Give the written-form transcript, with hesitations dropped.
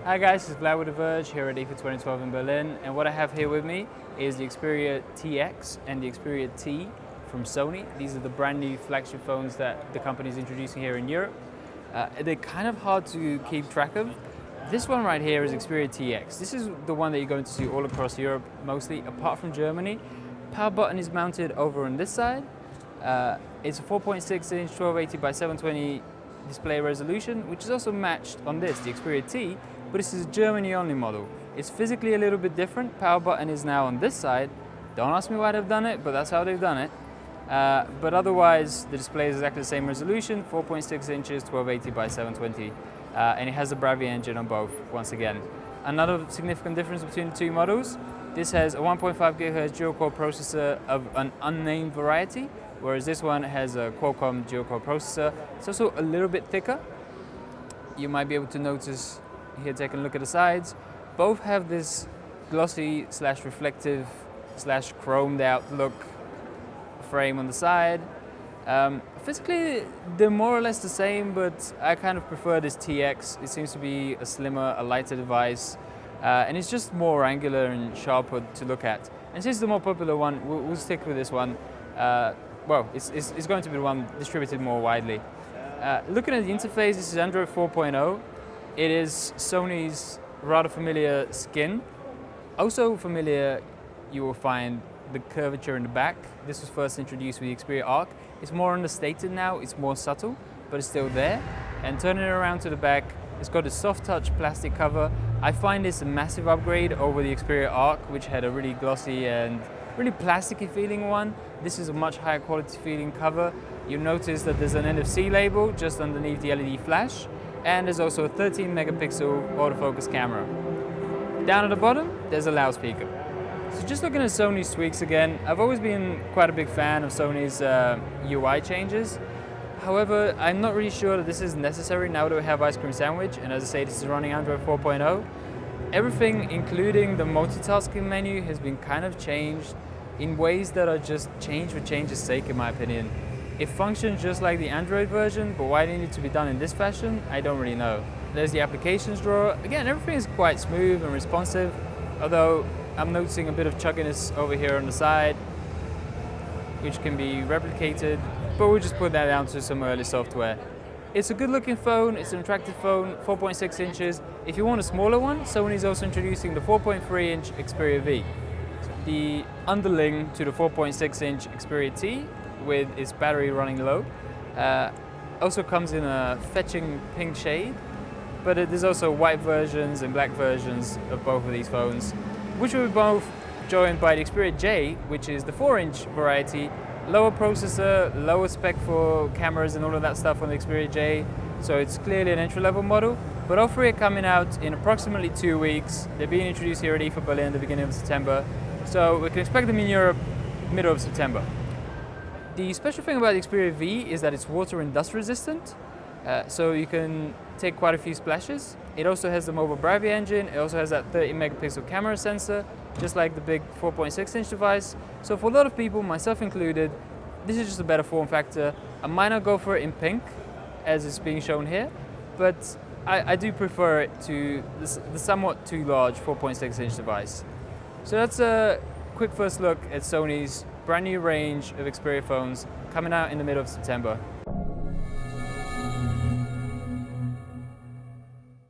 Hi guys, it's Vlad with the Verge here at IFA 2012 in Berlin, and what I have here with me is the Xperia Tx and the Xperia T from Sony. These are the brand new flagship phones that the company is introducing here in Europe. They're kind of hard to keep track of. This one right here is Xperia Tx. This is the one that you're going to see all across Europe, mostly, apart from Germany. Power button is mounted over on this side. It's a 4.6-inch 1280 by 720 display resolution, which is also matched on this, the Xperia T, but this is a Germany-only model. It's physically a little bit different. Power button is now on this side. Don't ask me why they've done it, but that's how they've done it. But otherwise, the display is exactly the same resolution, 4.6 inches, 1280 by 720, and it has the Bravia engine on both, once again. Another significant difference between the two models, this has a 1.5 GHz dual-core processor of an unnamed variety, whereas this one has a Qualcomm dual-core processor. It's also a little bit thicker. You might be able to notice here, taking a look at the sides. Both have this glossy slash reflective slash chromed out look frame on the side. Physically, they're more or less the same, but I kind of prefer this TX. It seems to be a slimmer, a lighter device, and it's just more angular and sharper to look at. And since the more popular one, we'll stick with this one. Well, it's going to be the one distributed more widely. Looking at the interface, this is Android 4.0. It is Sony's rather familiar skin. Also familiar, you will find the curvature in the back. This was first introduced with the Xperia Arc. It's more understated now, it's more subtle, but it's still there. And turning it around to the back, it's got a soft touch plastic cover. I find this a massive upgrade over the Xperia Arc, which had a really glossy and really plasticky feeling one. This is a much higher quality feeling cover. You'll notice that there's an NFC label just underneath the LED flash, and there's also a 13 megapixel autofocus camera. Down at the bottom, there's a loudspeaker. So just looking at Sony's tweaks again, I've always been quite a big fan of Sony's UI changes. However, I'm not really sure that this is necessary now that we have Ice Cream Sandwich, and as I say, this is running Android 4.0. Everything, including the multitasking menu, has been kind of changed in ways that are just change for change's sake, in my opinion. It functions just like the Android version, but why they need to be done in this fashion, I don't really know. There's the applications drawer. Again, everything is quite smooth and responsive, although I'm noticing a bit of chugginess over here on the side, which can be replicated, but we'll just put that down to some early software. It's a good looking phone, it's an attractive phone, 4.6 inches. If you want a smaller one, Sony's also introducing the 4.3 inch Xperia V. The underling to the 4.6 inch Xperia T, with its battery running low, also comes in a fetching pink shade, but there's also white versions and black versions of both of these phones, which will be both joined by the Xperia J, which is the 4-inch variety, lower processor, lower spec for cameras and all of that stuff on the Xperia J, so it's clearly an entry-level model. But all three are coming out in approximately 2 weeks. They're being introduced here at IFA Berlin at the beginning of September, so we can expect them in Europe middle of September. The special thing about the Xperia V is that it's water and dust resistant, so you can take quite a few splashes. It also has the mobile Bravia engine. It also has that 30 megapixel camera sensor, just like the big 4.6 inch device. So for a lot of people, myself included, this is just a better form factor. I might not go for it in pink, as it's being shown here, but I do prefer it to the somewhat too large 4.6 inch device. So that's a quick first look at Sony's brand new range of Xperia phones coming out in the middle of September.